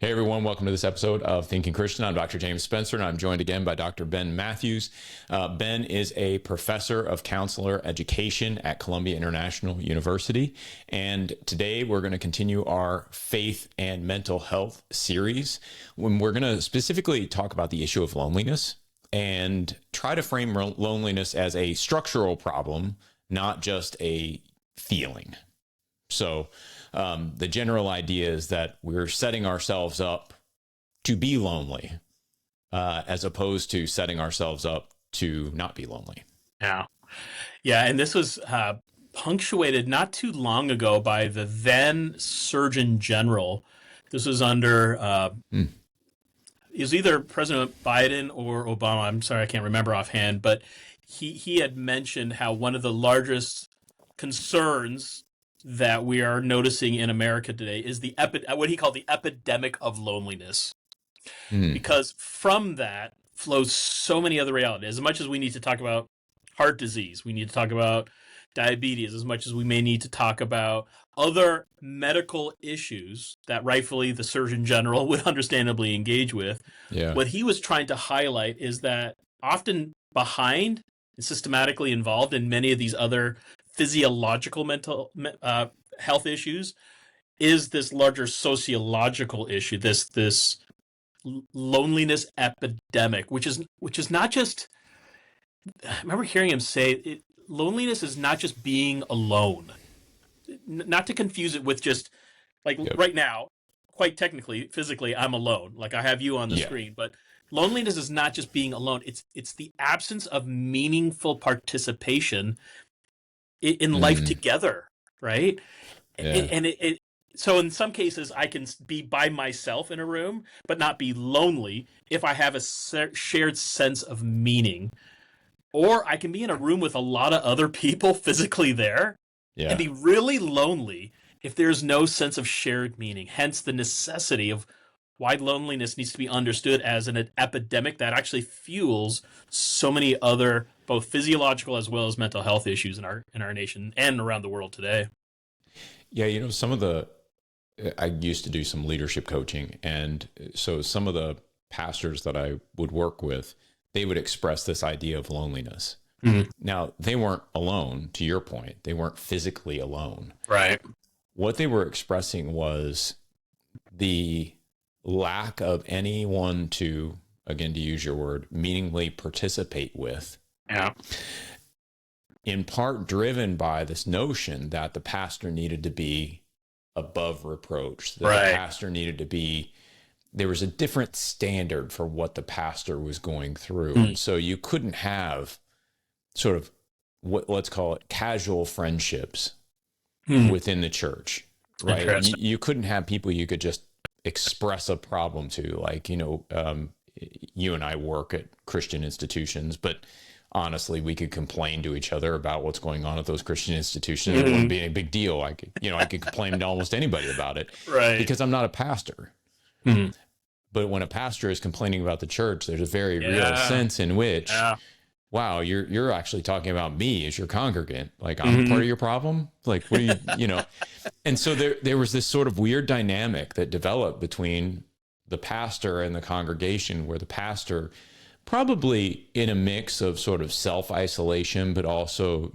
Hey everyone, welcome to this episode of Thinking Christian. I'm Dr. James Spencer, and I'm joined again by Dr. Ben Matthews. Ben is a professor of counselor education at Columbia International University, and today we're going to continue our faith and mental health series when we're going to specifically talk about the issue of loneliness and try to frame loneliness as a structural problem, not just a feeling. So the general idea is that we're setting ourselves up to be lonely as opposed to setting ourselves up to not be lonely. Yeah. Yeah. And this was punctuated not too long ago by the then Surgeon General. This was under, it was either President Biden or Obama. I'm sorry, I can't remember offhand, but he had mentioned how one of the largest concerns that we are noticing in America today is the what he called the epidemic of loneliness. Because from that flows so many other realities. As much as we need to talk about heart disease, we need to talk about diabetes, as much as we may need to talk about other medical issues that rightfully the Surgeon General would understandably engage with. Yeah. What he was trying to highlight is that often behind and systematically involved in many of these other physiological mental health issues is this larger sociological issue, this loneliness epidemic, which is not just. I remember hearing him say loneliness is not just being alone. Not to confuse it with just like right now, quite technically, physically, I'm alone. Like I have you on the screen, but loneliness is not just being alone. It's the absence of meaningful participation in life together, right? Yeah. So in some cases, I can be by myself in a room, but not be lonely if I have a shared sense of meaning. Or I can be in a room with a lot of other people physically there and be really lonely if there's no sense of shared meaning. Hence the necessity of why loneliness needs to be understood as an epidemic that actually fuels so many other both physiological as well as mental health issues in our nation and around the world today. Yeah, I used to do some leadership coaching, and so some of the pastors that I would work with, they would express this idea of loneliness. Now, they weren't alone, to your point. They weren't physically alone. Right. What they were expressing was the lack of anyone to, again, to use your word, meaningfully participate with. Yeah. In part driven by this notion that the pastor needed to be above reproach, that the pastor needed to be, there was a different standard for what the pastor was going through. And so you couldn't have sort of let's call it casual friendships within the church, right? You couldn't have people you could just express a problem to, like, you and I work at Christian institutions, but honestly, we could complain to each other about what's going on at those Christian institutions. It wouldn't be a big deal. I could complain to almost anybody about it, right? Because I'm not a pastor. But when a pastor is complaining about the church, there's a very real sense in which, wow, you're actually talking about me as your congregant. Like I'm part of your problem. Like, what do you? And so there was this sort of weird dynamic that developed between the pastor and the congregation, where the pastor, probably in a mix of sort of self-isolation, but also,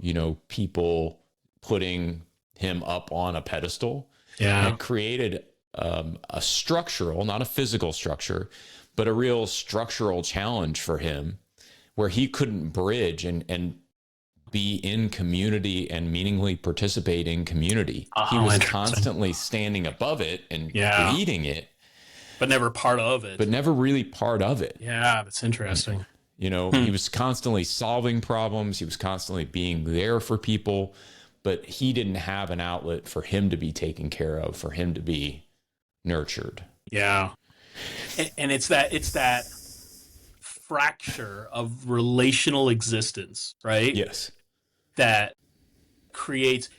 people putting him up on a pedestal. Yeah. It created a structural, not a physical structure, but a real structural challenge for him where he couldn't bridge and be in community and meaningfully participate in community. He was constantly standing above it and leading it. But never part of it. But never really part of it. Yeah, that's interesting. He was constantly solving problems. He was constantly being there for people, but he didn't have an outlet for him to be taken care of, for him to be nurtured. Yeah. And it's that fracture of relational existence, right? Yes. That creates,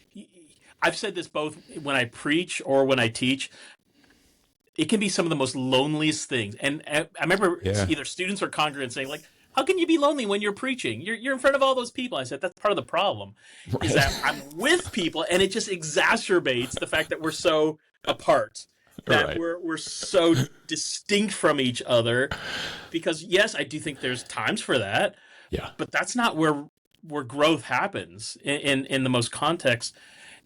I've said this both when I preach or when I teach, it can be some of the most loneliest things. And I remember either students or congregants saying, like, how can you be lonely when you're preaching? You're in front of all those people. I said, that's part of the problem, is that I'm with people, and it just exacerbates the fact that we're so apart. that Right. we're so distinct from each other, because yes, I do think there's times for that, Yeah. but that's not where growth happens in the most context.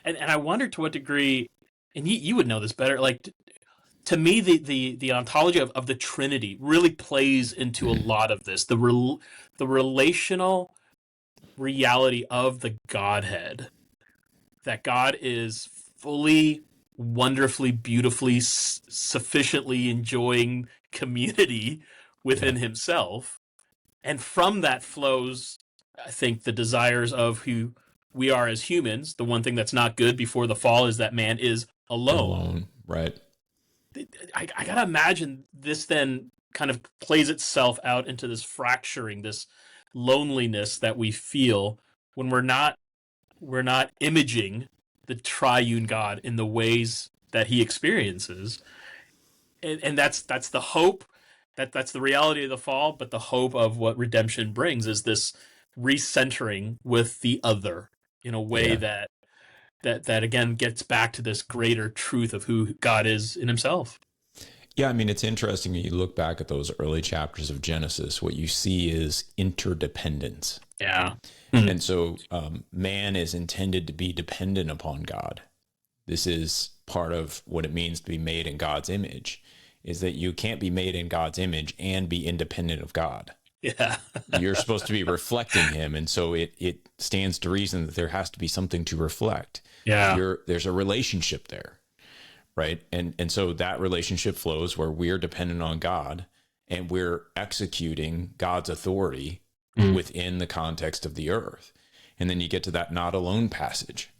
And I wonder to what degree, and you would know this better, like to me the ontology of the Trinity really plays into a lot of this. The relational reality of the Godhead, that God is fully, wonderfully, beautifully, sufficiently enjoying community within Yeah. himself. And from that flows, I think, the desires of who we are as humans. The one thing that's not good before the fall is that man is alone. Alone. Right. I gotta imagine this then kind of plays itself out into this fracturing, this loneliness that we feel when we're not imaging the triune God in the ways that he experiences. And that's the hope, that's the reality of the fall, but the hope of what redemption brings is this recentering with the other in a way Yeah. that again gets back to this greater truth of who God is in himself. Yeah, I mean, it's interesting when you look back at those early chapters of Genesis, what you see is interdependence. Yeah. And so man is intended to be dependent upon God. This is part of what it means to be made in God's image, is that you can't be made in God's image and be independent of God. Yeah. You're supposed to be reflecting him. And so it stands to reason that there has to be something to reflect. Yeah. There's a relationship there. Right. And so that relationship flows where we're dependent on God and we're executing God's authority within the context of the earth. And then you get to that not alone passage,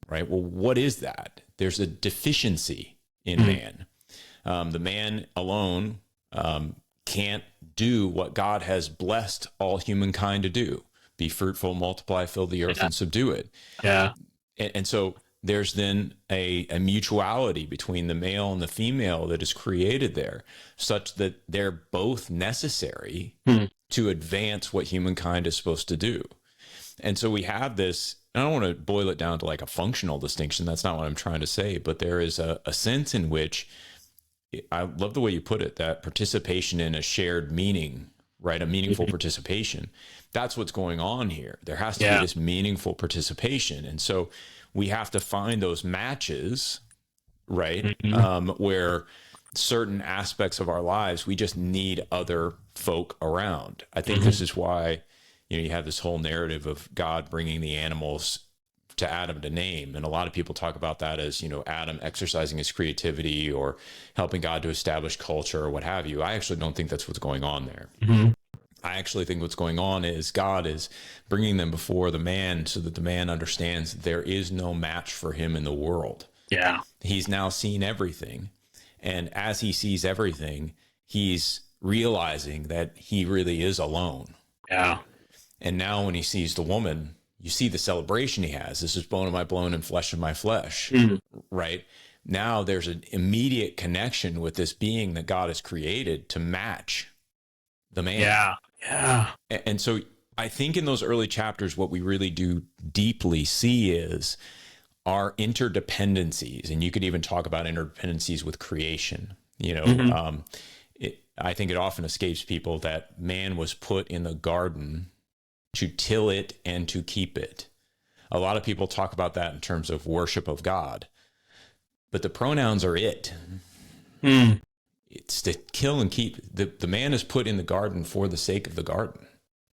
right? Well, what is that? There's a deficiency in man. The man alone can't do what God has blessed all humankind to do: be fruitful, multiply, fill the earth, and subdue it. Yeah. And so there's then a mutuality between the male and the female that is created there, such that they're both necessary to advance what humankind is supposed to do. And so we have this, I don't want to boil it down to like a functional distinction. That's not what I'm trying to say, but there is a sense in which, I love the way you put it, that participation in a shared meaning, right? A meaningful participation. That's what's going on here. There has to be this meaningful participation. And so we have to find those matches, right? Where certain aspects of our lives, we just need other folk around. I think this is why, you have this whole narrative of God bringing the animals to Adam to name. And a lot of people talk about that as, Adam exercising his creativity or helping God to establish culture or what have you. I actually don't think that's what's going on there. I actually think what's going on is God is bringing them before the man so that the man understands there is no match for him in the world. Yeah. He's now seen everything. And as he sees everything, he's realizing that he really is alone. Yeah. And now when he sees the woman, you see the celebration he has. This is bone of my bone and flesh of my flesh, right? Now there's an immediate connection with this being that God has created to match the man. Yeah. Yeah. And so I think in those early chapters, what we really do deeply see is our interdependencies. And you could even talk about interdependencies with creation. I think it often escapes people that man was put in the garden to till it and to keep it. A lot of people talk about that in terms of worship of God, but the pronouns are it. It's to kill and keep. The man is put in the garden for the sake of the garden.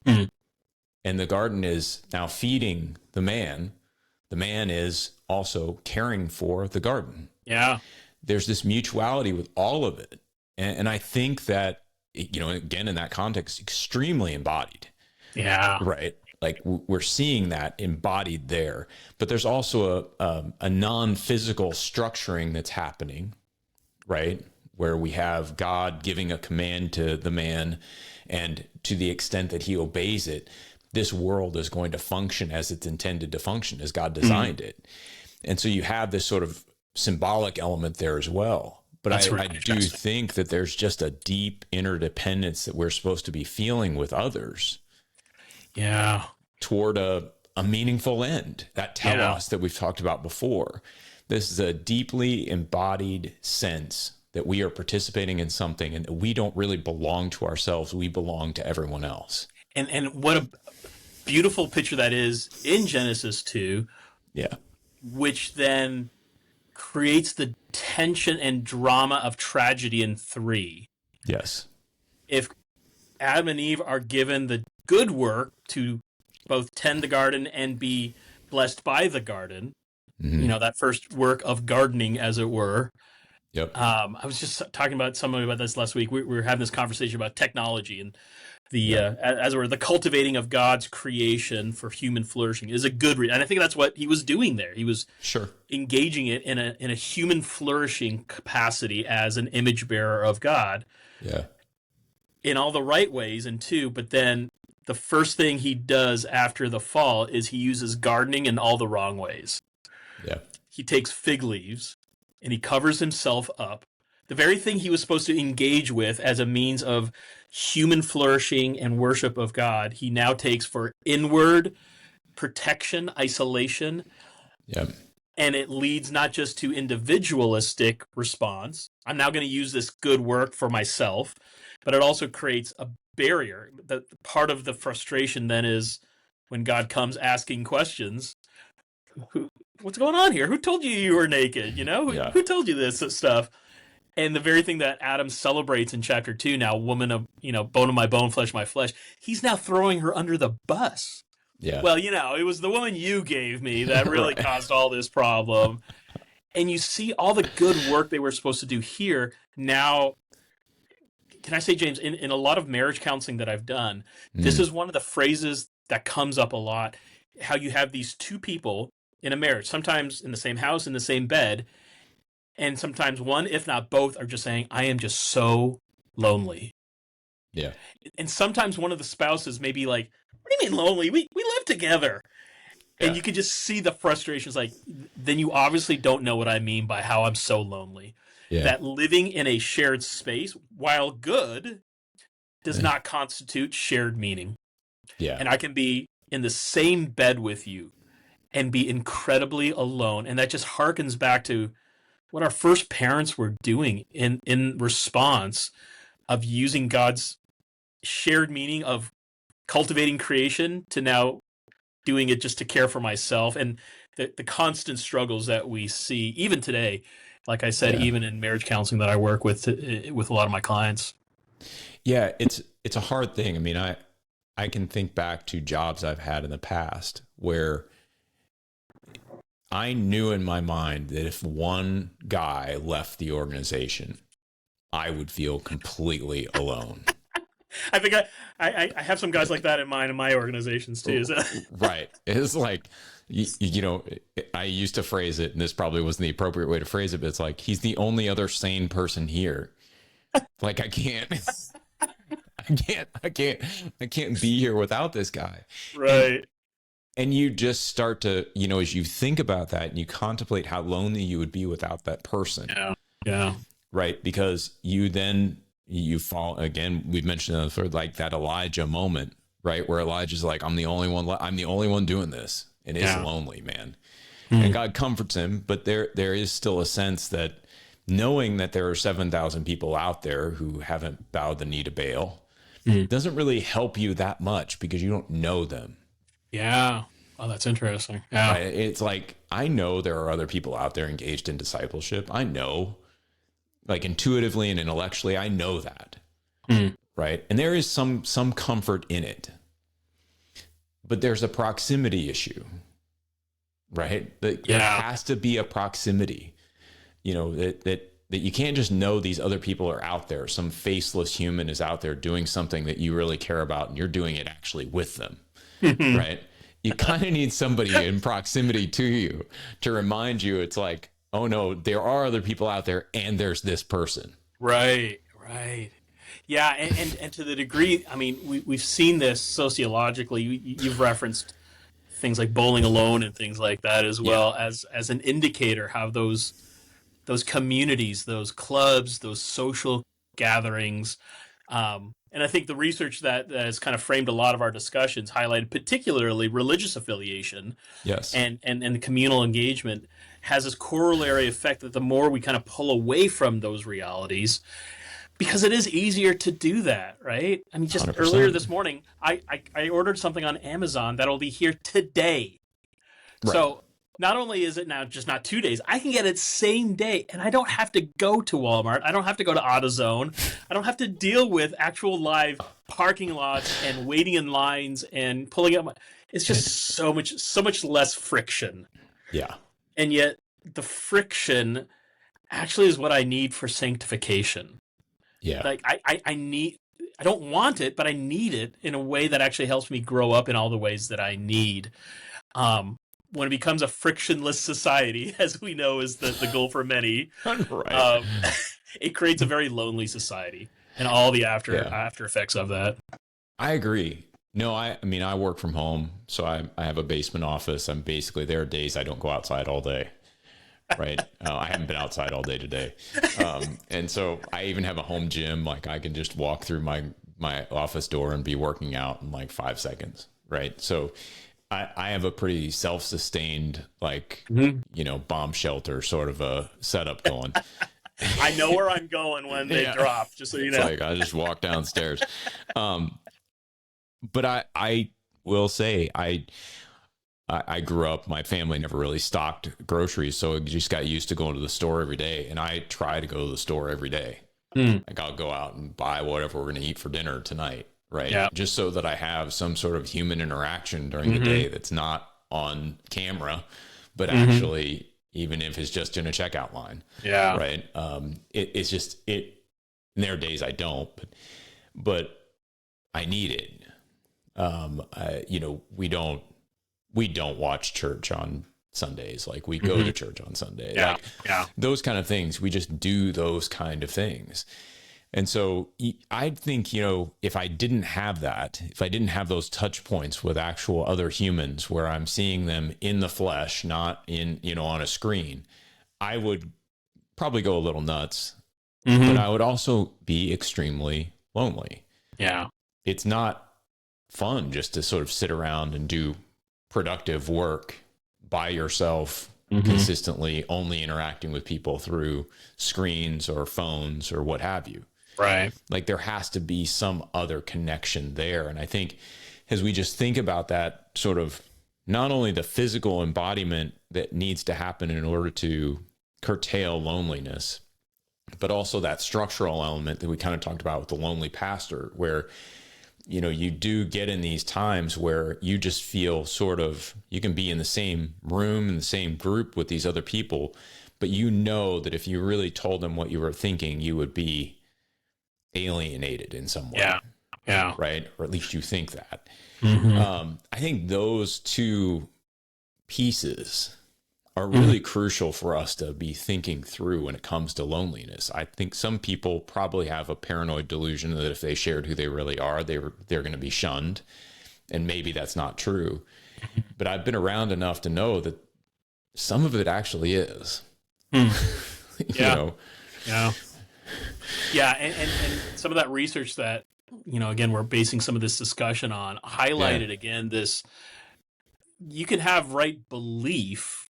And the garden is now feeding the man. The man is also caring for the garden. Yeah. There's this mutuality with all of it. And I think that, again, in that context, extremely embodied. Yeah. Right. Like we're seeing that embodied there, but there's also a non-physical structuring that's happening, right? Where we have God giving a command to the man, and to the extent that he obeys it, this world is going to function as it's intended to function, as God designed it. And so you have this sort of symbolic element there as well. But I do think that there's just a deep interdependence that we're supposed to be feeling with others. Yeah. Toward a meaningful end, that telos that we've talked about before. This is a deeply embodied sense that we are participating in something and that we don't really belong to ourselves. We belong to everyone else. And what a beautiful picture that is in Genesis 2, Yeah. which then creates the tension and drama of tragedy in 3. Yes. If Adam and Eve are given the good work to both tend the garden and be blessed by the garden, that first work of gardening, as it were. Yep. I was just talking about somebody about this last week. We were having this conversation about technology and the as it were, the cultivating of God's creation for human flourishing is a good and I think that's what he was doing there. He was engaging it in a human flourishing capacity as an image bearer of God. Yeah. In all the right ways, and but then the first thing he does after the fall is he uses gardening in all the wrong ways. Yeah. He takes fig leaves and he covers himself up. The very thing he was supposed to engage with as a means of human flourishing and worship of God, he now takes for inward protection, isolation. Yeah. And it leads not just to individualistic response. I'm now going to use this good work for myself, but it also creates a barrier. The part of the frustration then is when God comes asking questions. What's going on here? Who told you were naked? Who told you this stuff? And the very thing that Adam celebrates in chapter 2 now, woman of, bone of my bone, flesh of my flesh, he's now throwing her under the bus. Yeah. Well, it was the woman you gave me that really caused all this problem. And you see all the good work they were supposed to do here. Now, can I say, James, in a lot of marriage counseling that I've done, this is one of the phrases that comes up a lot, how you have these two people in a marriage, sometimes in the same house, in the same bed, and sometimes one, if not both, are just saying, I am just so lonely. Yeah. And sometimes one of the spouses may be like, what do you mean lonely? We live together. Yeah. And you can just see the frustrations. Like, then you obviously don't know what I mean by how I'm so lonely. Yeah. That living in a shared space, while good, does not constitute shared meaning. Yeah. And I can be in the same bed with you and be incredibly alone. And that just harkens back to what our first parents were doing in response of using God's shared meaning of cultivating creation to now doing it just to care for myself, and the constant struggles that we see even today, like I said, even in marriage counseling that I work with a lot of my clients. Yeah, it's a hard thing. I mean, I can think back to jobs I've had in the past where I knew in my mind that if one guy left the organization, I would feel completely alone. I think I have some guys like that in my organizations too. So. Right. It's like, I used to phrase it, and this probably wasn't the appropriate way to phrase it, but it's like, he's the only other sane person here. Like, I can't be here without this guy. Right. And you just start to, as you think about that and you contemplate how lonely you would be without that person. Yeah. Yeah. Right. Because you fall again. We've mentioned sort of like that Elijah moment, right? Where Elijah's like, I'm the only one doing this. And it's lonely, man. And God comforts him. But there is still a sense that knowing that there are 7,000 people out there who haven't bowed the knee to Baal doesn't really help you that much because you don't know them. Yeah. Oh, that's interesting. Yeah. Right? It's like, I know there are other people out there engaged in discipleship. I know, like intuitively and intellectually, I know that. Right. And there is some comfort in it. But there's a proximity issue. Right. There has to be a proximity, that you can't just know these other people are out there. Some faceless human is out there doing something that you really care about, and you're doing it actually with them. Right. You kind of need somebody in proximity to you to remind you. It's like, oh no, there are other people out there and there's this person. Right. Right. Yeah. And to the degree, I mean, we've seen this sociologically. You've referenced things like bowling alone and things like that as well as an indicator how those communities, those clubs, those social gatherings, and I think the research that has kind of framed a lot of our discussions highlighted particularly religious affiliation, and the communal engagement has this corollary effect that the more we kind of pull away from those realities, because it is easier to do that, right? I mean, just 100%. earlier this morning, I ordered something on Amazon that'll be here today. Right. So not only is it now just not 2 days, I can get it same day, and I don't have to go to Walmart. I don't have to go to AutoZone. I don't have to deal with actual live parking lots and waiting in lines and pulling up. It's just so much less friction. Yeah. And yet the friction actually is what I need for sanctification. Yeah. Like I don't want it, but I need it in a way that actually helps me grow up in all the ways that I need. When it becomes a frictionless society, as we know is the goal for many, right. It creates a very lonely society and all the after effects of that. I agree. No, I mean, I work from home, so I have a basement office. I'm basically, there are days I don't go outside all day. Right. I haven't been outside all day today. And so I even have a home gym. Like I can just walk through my office door and be working out in like 5 seconds. Right. So I have a pretty self-sustained, like, bomb shelter sort of a setup going. I know where I'm going when they drop, just so you know. It's like I just walk downstairs. But I will say, I grew up, my family never really stocked groceries, so I just got used to going to the store every day. And I try to go to the store every day. Like I'll go out and buy whatever we're going to eat for dinner tonight, right? Yeah. Just so that I have some sort of human interaction during the day that's not on camera, but actually, even if it's just in a checkout line. Yeah. Right. It's just, there are days I don't, but I need it. We don't watch church on Sundays. Like we go to church on Sunday. Yeah. Like those kind of things. We just do those kind of things. And so I think, if I didn't have that, if I didn't have those touch points with actual other humans where I'm seeing them in the flesh, not in, on a screen, I would probably go a little nuts, but I would also be extremely lonely. Yeah. It's not fun just to sort of sit around and do productive work by yourself, consistently only interacting with people through screens or phones or what have you. Right. Like there has to be some other connection there. And I think as we just think about that sort of not only the physical embodiment that needs to happen in order to curtail loneliness, but also that structural element that we kind of talked about with the lonely pastor, where you do get in these times where you just feel sort of, you can be in the same room, in the same group with these other people, but that if you really told them what you were thinking, you would be alienated in some way. Yeah. Right. Or at least you think that. I think those two pieces are really crucial for us to be thinking through when it comes to loneliness. I think some people probably have a paranoid delusion that if they shared who they really are, they're going to be shunned. And maybe that's not true. But I've been around enough to know that some of it actually is. Yeah. And some of that research that, again, we're basing some of this discussion on highlighted again this, you can have right belief,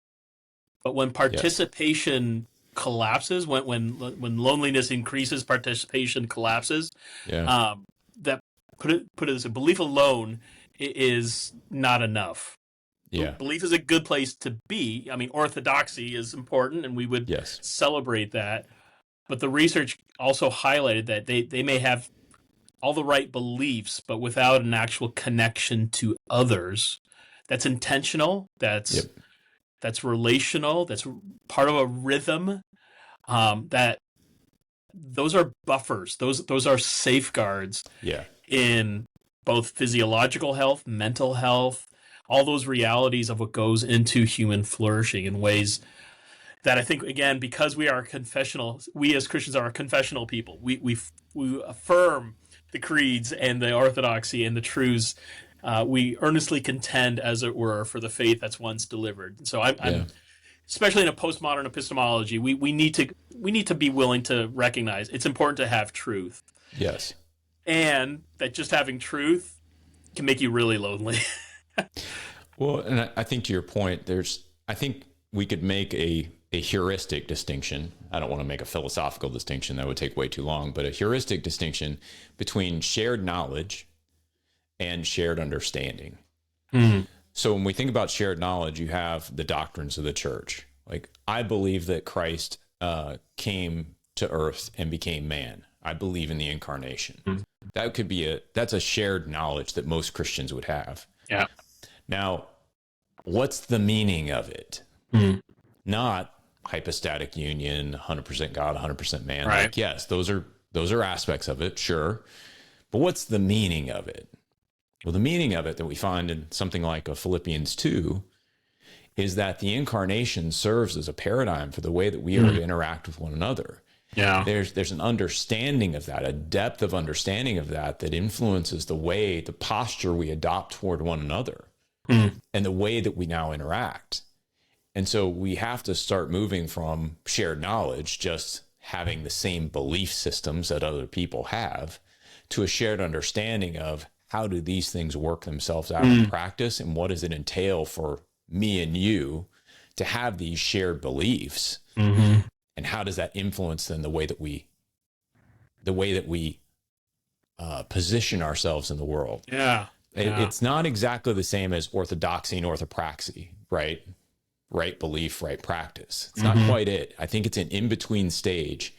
but when participation collapses, when loneliness increases, participation collapses. That put it as a belief alone is not enough. Yeah, belief is a good place to be. I mean, orthodoxy is important, and we would celebrate that. But the research also highlighted that they may have all the right beliefs, but without an actual connection to others. That's intentional. That's relational. That's part of a rhythm. That those are buffers. Those are safeguards. In both physiological health, mental health, all those realities of what goes into human flourishing in ways that I think, again, because we are we as Christians are a confessional people. We affirm the creeds and the orthodoxy and the truths. We earnestly contend, as it were, for the faith that's once delivered. So I'm especially in a postmodern epistemology, we need to be willing to recognize it's important to have truth. Yes. And that just having truth can make you really lonely. Well, and I think to your point, I think we could make a heuristic distinction. I don't want to make a philosophical distinction, that would take way too long, but a heuristic distinction between shared knowledge and shared understanding. So when we think about shared knowledge, you have the doctrines of the church. Like, I believe that Christ came to earth and became man. I believe in the incarnation. That could be that's a shared knowledge that most Christians would have. Yeah. Now, what's the meaning of it? Not hypostatic union, 100% God, 100% man. Right. Like, yes, those are aspects of it, sure. But what's the meaning of it? Well, the meaning of it that we find in something like a Philippians 2 is that the incarnation serves as a paradigm for the way that we are to interact with one another. Yeah. There's an understanding of that, a depth of understanding of that influences the posture we adopt toward one another and the way that we now interact. And so we have to start moving from shared knowledge, just having the same belief systems that other people have, to a shared understanding of how do these things work themselves out in practice, and what does it entail for me and you to have these shared beliefs, and how does that influence then the way that we position ourselves in the world. It's not exactly the same as orthodoxy and orthopraxy, right belief, right practice. It's not quite it. I think it's an in-between stage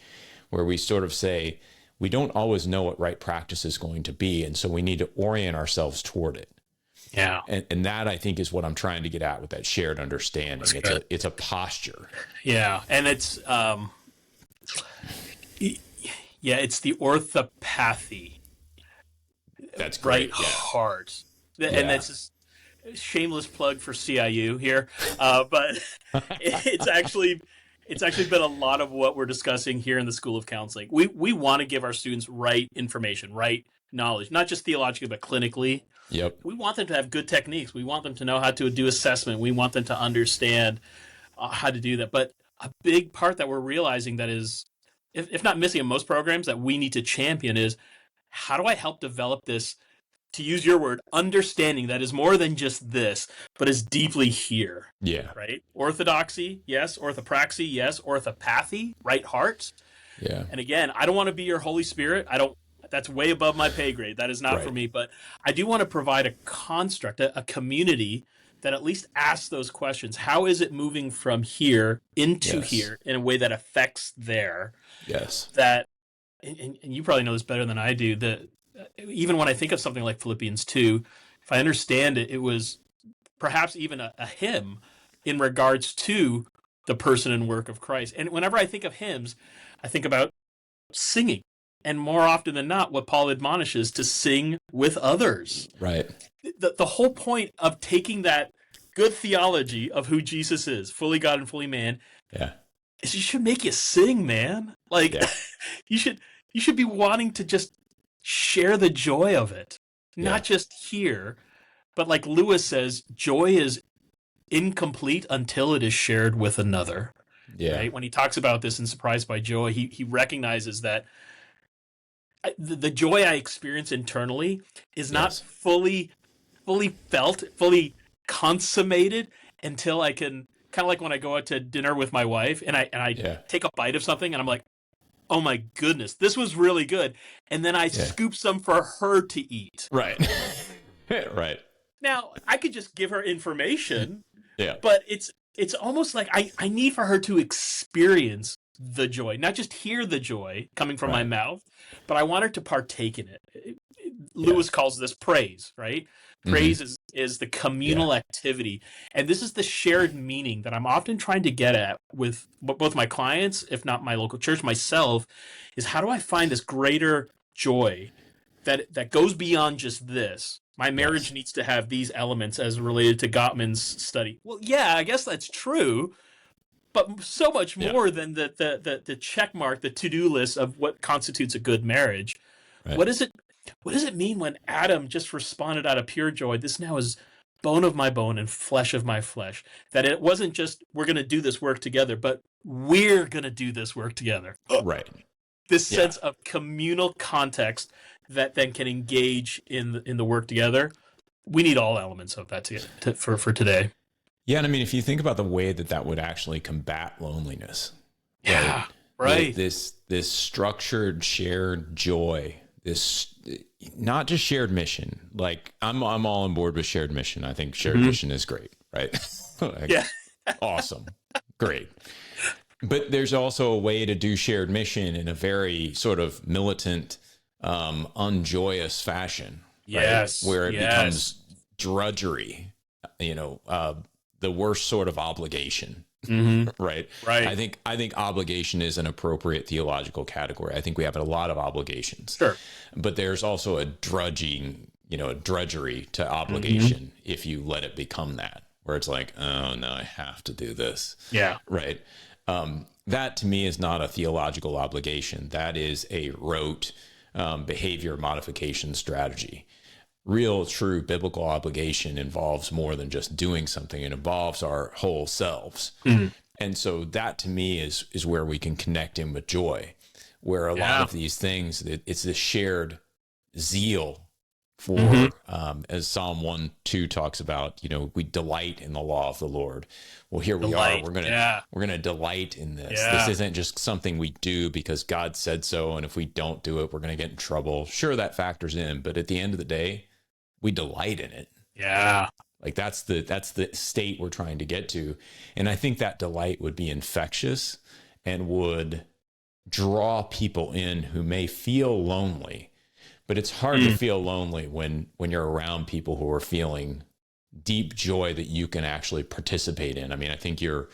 where we sort of say we don't always know what right practice is going to be, and so we need to orient ourselves toward it. Yeah. And that, I think, is what I'm trying to get at with that shared understanding. It's a posture. Yeah. And it's it's the orthopathy. That's great. Right heart. And that's just a shameless plug for CIU here. But it's actually been a lot of what we're discussing here in the School of Counseling. We want to give our students right information, right knowledge, not just theologically, but clinically. Yep. We want them to have good techniques. We want them to know how to do assessment. We want them to understand how to do that. But a big part that we're realizing that is, if not missing in most programs, that we need to champion is, how do I help develop this, to use your word, understanding that is more than just this, but is deeply here. Yeah. Right? Orthodoxy, yes. Orthopraxy, yes. Orthopathy, right heart. Yeah. And again, I don't want to be your Holy Spirit. That's way above my pay grade. That is not for me. But I do want to provide a construct, a community that at least asks those questions. How is it moving from here into here in a way that affects there? Yes. That, and you probably know this better than I do, that even when I think of something like Philippians 2, if I understand it, it was perhaps even a hymn in regards to the person and work of Christ. And whenever I think of hymns, I think about singing. And more often than not, what Paul admonishes, to sing with others. Right. The whole point of taking that good theology of who Jesus is, fully God and fully man, is it should make you sing, man. Like, you should be wanting to just share the joy of it. Not just here, but like Lewis says, joy is incomplete until it is shared with another. Yeah. Right? When he talks about this in Surprised by Joy, he recognizes that the joy I experience internally is not fully felt, fully consummated until I can, kind of like when I go out to dinner with my wife and I take a bite of something and I'm like, oh my goodness, this was really good. And then I scoop some for her to eat. Right. Right. Now, I could just give her information, Yeah. but it's almost like I need for her to experience the joy, not just hear the joy coming from my mouth, but I want her to partake in it. Lewis calls this praise, right? Praise is the communal activity. And this is the shared meaning that I'm often trying to get at with both my clients, if not my local church, myself, is how do I find this greater joy that goes beyond just this? My marriage needs to have these elements as related to Gottman's study. Well, yeah, I guess that's true. But so much more than the check mark, the to-do list of what constitutes a good marriage. Right. What does it mean when Adam just responded out of pure joy? This now is bone of my bone and flesh of my flesh. That it wasn't just we're going to do this work together, but we're going to do this work together. Right. This sense of communal context that then can engage in the work together. We need all elements of that for today. Yeah. And I mean, if you think about the way that that would actually combat loneliness, Yeah. Right. This structured shared joy, this not just shared mission. Like I'm all on board with shared mission. I think shared mission is great, right? Like, Yeah. awesome. Great. But there's also a way to do shared mission in a very sort of militant, unjoyous fashion. Yes. Right? Where it becomes drudgery, the worst sort of obligation. Right. Right. I think obligation is an appropriate theological category. I think we have a lot of obligations. Sure. But there's also a drudgery to obligation if you let it become that, where it's like, oh no, I have to do this. Yeah. Right. That to me is not a theological obligation. That is a rote behavior modification strategy. Real, true biblical obligation involves more than just doing something. It involves our whole selves. And so that to me is where we can connect in with joy, where a lot of these things, it's this shared zeal for, as Psalm 1:2 talks about, we delight in the law of the Lord. Well, here we are. We're gonna delight in this. This isn't just something we do because God said so, and if we don't do it, we're gonna get in trouble. Sure, that factors in, but at the end of the day, we delight in it. Yeah. Like that's the state we're trying to get to. And I think that delight would be infectious and would draw people in who may feel lonely. But it's hard to feel lonely when you're around people who are feeling deep joy that you can actually participate in. I mean, I think your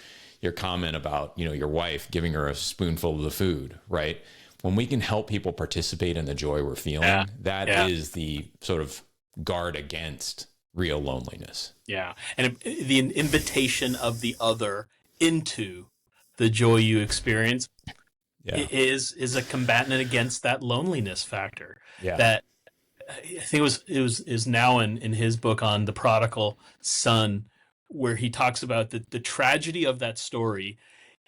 comment about, your wife giving her a spoonful of the food, right? When we can help people participate in the joy we're feeling, that is the sort of guard against real loneliness. Yeah. And the invitation of the other into the joy you experience is a combatant against that loneliness factor. Yeah. That I think is now in his book on the prodigal son, where he talks about the tragedy of that story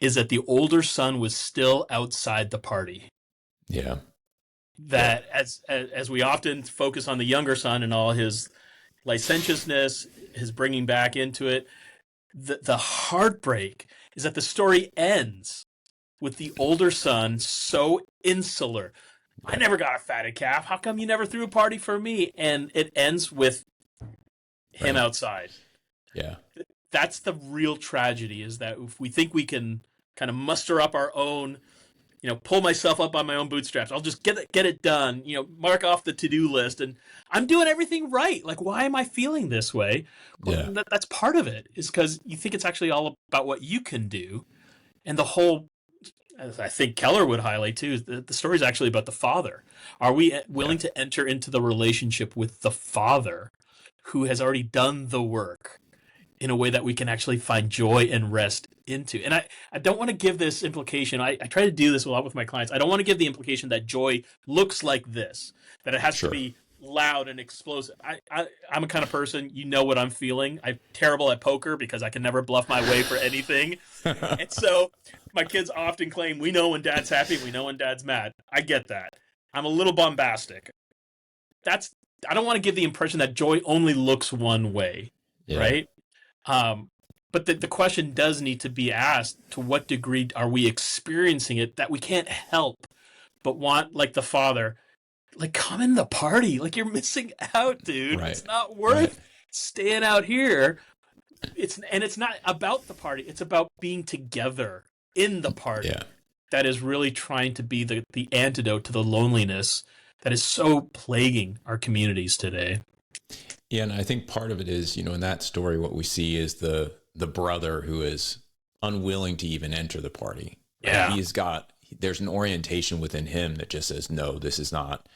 is that the older son was still outside the party. Yeah. That as we often focus on the younger son and all his licentiousness, his bringing back into it, the heartbreak is that the story ends with the older son so insular. I never got a fatted calf. How come you never threw a party for me? And it ends with him outside. Yeah. That's the real tragedy, is that if we think we can kind of muster up our own, pull myself up by my own bootstraps, I'll just get it done, mark off the to-do list, and I'm doing everything right. Like, why am I feeling this way? Well, that's part of it, is because you think it's actually all about what you can do. And the whole, as I think Keller would highlight too, is the story is actually about the Father. Are we willing to enter into the relationship with the Father who has already done the work in a way that we can actually find joy and rest into? And I don't want to give this implication. I try to do this a lot with my clients. I don't want to give the implication that joy looks like this, that it has to be loud and explosive. I'm a kind of person, what I'm feeling. I'm terrible at poker because I can never bluff my way for anything. And so my kids often claim, we know when dad's happy, we know when dad's mad. I get that. I'm a little bombastic. I don't want to give the impression that joy only looks one way, right? But the question does need to be asked, to what degree are we experiencing it that we can't help but want, like the Father, like, come in the party. Like, you're missing out, dude. Right. It's not worth staying out here. It's not about the party. It's about being together in the party. Yeah. That is really trying to be the antidote to the loneliness that is so plaguing our communities today. Yeah, and I think part of it is, in that story, what we see is the brother who is unwilling to even enter the party. Right? Yeah. There's an orientation within him that just says, no, this is not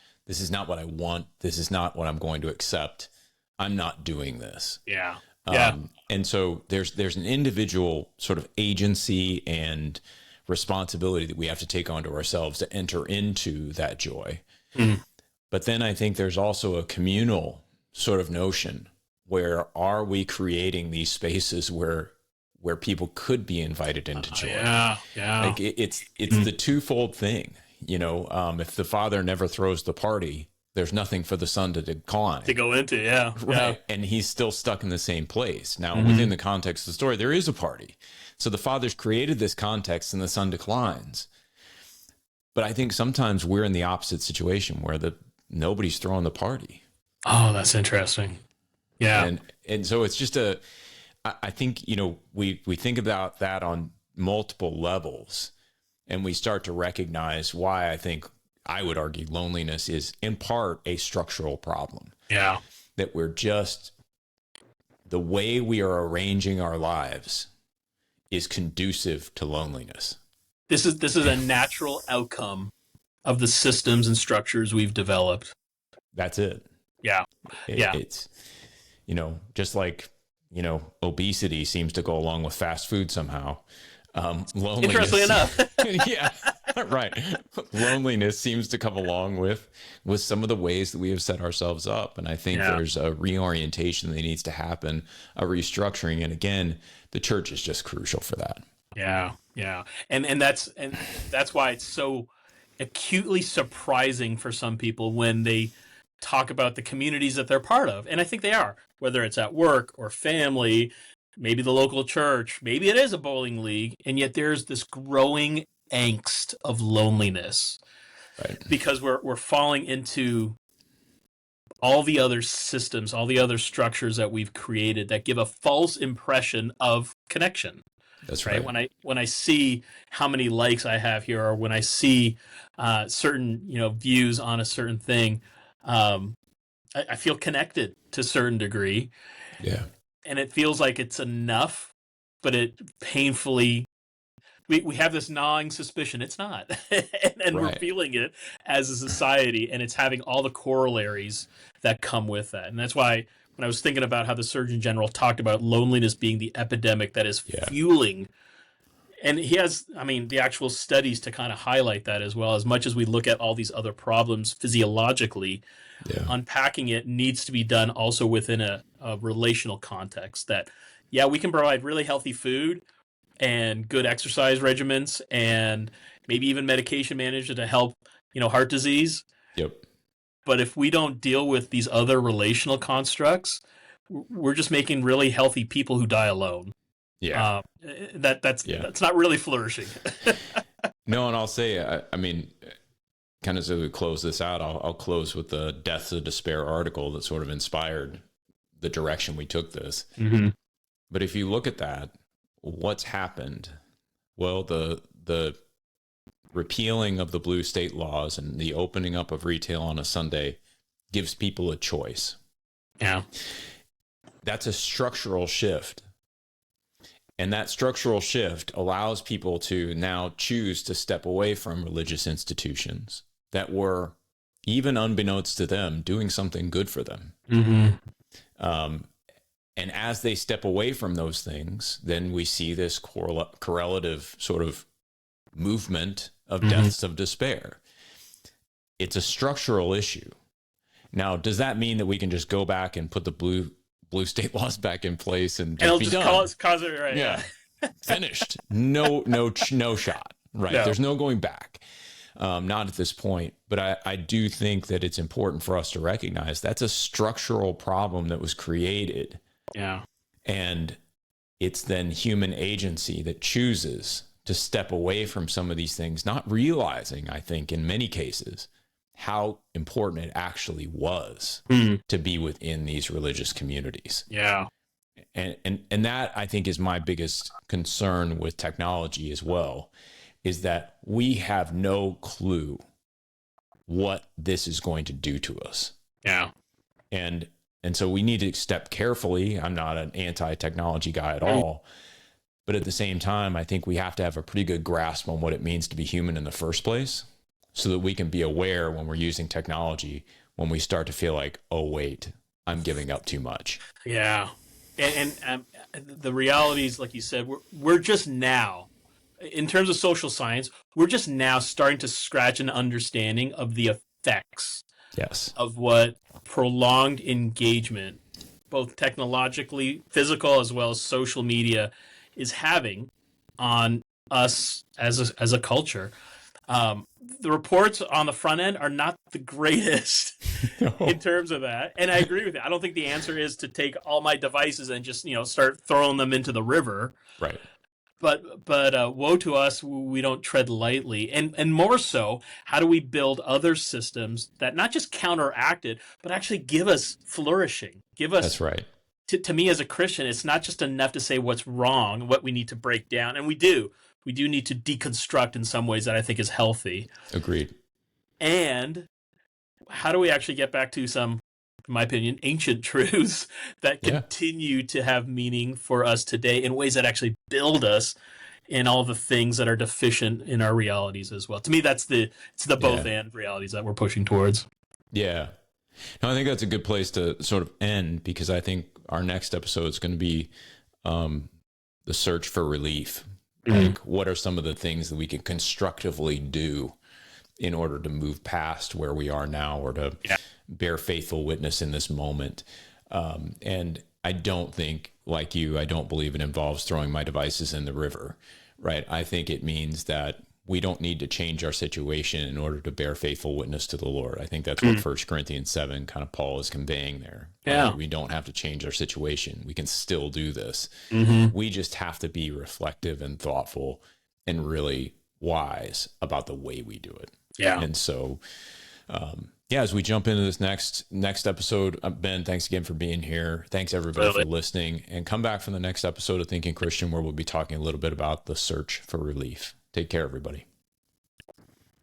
what I want. This is not what I'm going to accept. I'm not doing this. Yeah. And so there's an individual sort of agency and responsibility that we have to take onto ourselves to enter into that joy. Mm. But then I think there's also a communal sort of notion where, are we creating these spaces where people could be invited into joy? Yeah. Like it's the twofold thing. If the Father never throws the party, there's nothing for the sun to decline. To go into, yeah. Right. And he's still stuck in the same place. Now, within the context of the story, there is a party. So the father's created this context and the sun declines. But I think sometimes we're in the opposite situation where nobody's throwing the party. Oh, that's interesting. Yeah. And so it's just I think, we think about that on multiple levels, and we start to recognize why I would argue loneliness is in part a structural problem. Yeah. That the way we are arranging our lives is conducive to loneliness. This is a natural outcome of the systems and structures we've developed. That's it. Yeah. It's, just like, obesity seems to go along with fast food somehow. Loneliness, interestingly enough. yeah, right. Loneliness seems to come along with some of the ways that we have set ourselves up. And I think there's a reorientation that needs to happen, a restructuring. And again, the church is just crucial for that. Yeah. And that's why it's so acutely surprising for some people when they talk about the communities that they're part of. And I think they are, whether it's at work or family, maybe the local church, maybe it is a bowling league, and yet there's this growing angst of loneliness. Right. Because we're falling into all the other systems, all the other structures that we've created that give a false impression of connection. That's right. When I see how many likes I have here, or when I see certain views on a certain thing, I feel connected to a certain degree. Yeah. And it feels like it's enough, but it painfully, we have this gnawing suspicion it's not. and right. We're feeling it as a society, and it's having all the corollaries that come with that. And that's why when I was thinking about how the Surgeon General talked about loneliness being the epidemic that is fueling, and he has, the actual studies to kind of highlight that as well. As much as we look at all these other problems physiologically, unpacking it needs to be done also within a relational context that, we can provide really healthy food and good exercise regimens and maybe even medication management to help, heart disease. Yep. But if we don't deal with these other relational constructs, we're just making really healthy people who die alone. Yeah. That's not really flourishing. No, and I'll say, kind of as we close this out, I'll close with the Deaths of Despair article that sort of inspired the direction we took this. Mm-hmm. But if you look at that, what's happened? Well, the repealing of the blue state laws and the opening up of retail on a Sunday gives people a choice. Yeah. That's a structural shift. And that structural shift allows people to now choose to step away from religious institutions that were, even unbeknownst to them, doing something good for them. Mm-hmm. And as they step away from those things, then we see this correlative sort of movement of deaths of despair. It's a structural issue. Now, does that mean that we can just go back and put the blue state laws back in place and it'll be just done? cause it right? Yeah. Finished. No shot. Right. Yeah. There's no going back. Not at this point. But I do think that it's important for us to recognize that's a structural problem that was created. Yeah. And it's then human agency that chooses to step away from some of these things, not realizing, I think, in many cases, how important it actually was to be within these religious communities. Yeah. And that, I think, is my biggest concern with technology as well, is that we have no clue what this is going to do to us. Yeah. And so we need to step carefully. I'm not an anti-technology guy at all. But at the same time, I think we have to have a pretty good grasp on what it means to be human in the first place, so that we can be aware when we're using technology, when we start to feel like, oh, wait, I'm giving up too much. Yeah. And the realities, like you said, we're just now, in terms of social science, we're just now starting to scratch an understanding of the effects of what prolonged engagement, both technologically, physical, as well as social media, is having on us as a culture. The reports on the front end are not the greatest. in terms of that. And I agree with you. I don't think the answer is to take all my devices and just, start throwing them into the river. Right. But woe to us, we don't tread lightly. And more so, how do we build other systems that not just counteract it, but actually give us flourishing? Give us. That's right. To me as a Christian, it's not just enough to say what's wrong, what we need to break down. And we do. We do need to deconstruct in some ways that I think is healthy. Agreed. And how do we actually get back to some, in my opinion, ancient truths that continue to have meaning for us today in ways that actually build us in all the things that are deficient in our realities as well. To me, it's the both and realities that we're pushing towards. Yeah. No, I think that's a good place to sort of end, because I think our next episode is going to be the search for relief. Like, what are some of the things that we can constructively do in order to move past where we are now, or to bear faithful witness in this moment? And I don't think, like you, I don't believe it involves throwing my devices in the river, right? I think it means that we don't need to change our situation in order to bear faithful witness to the Lord. I think that's what 1 Corinthians 7 kind of Paul is conveying there. Yeah. We don't have to change our situation. We can still do this. We just have to be reflective and thoughtful and really wise about the way we do it. Yeah. And so, as we jump into this next episode, Ben, thanks again for being here. Thanks everybody for listening, and come back for the next episode of Thinking Christian, where we'll be talking a little bit about the search for relief. Take care, everybody.